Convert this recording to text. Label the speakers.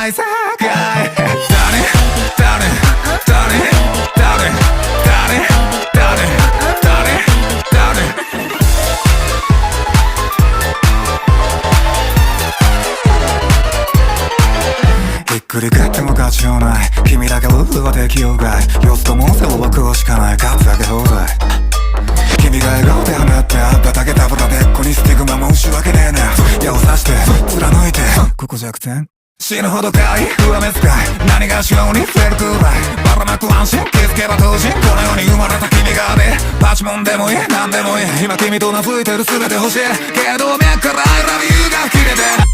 Speaker 1: ない世界ひっくり返っても勝ちようない君だけルールは適用外様子ともせは食うしかない勝つだけ放題君が笑顔で放ってあっただけたぶたでっこにスティグマ申し訳ねえな矢を刺して貫いてここ弱点死ぬほどかい上目遣い何がしようにフェルクーライばらまく安心気づけば当人この世に生まれた君がねパチモンでもいい何でもいい今君と名付いてる全て欲しいけど脈から I love you が切れて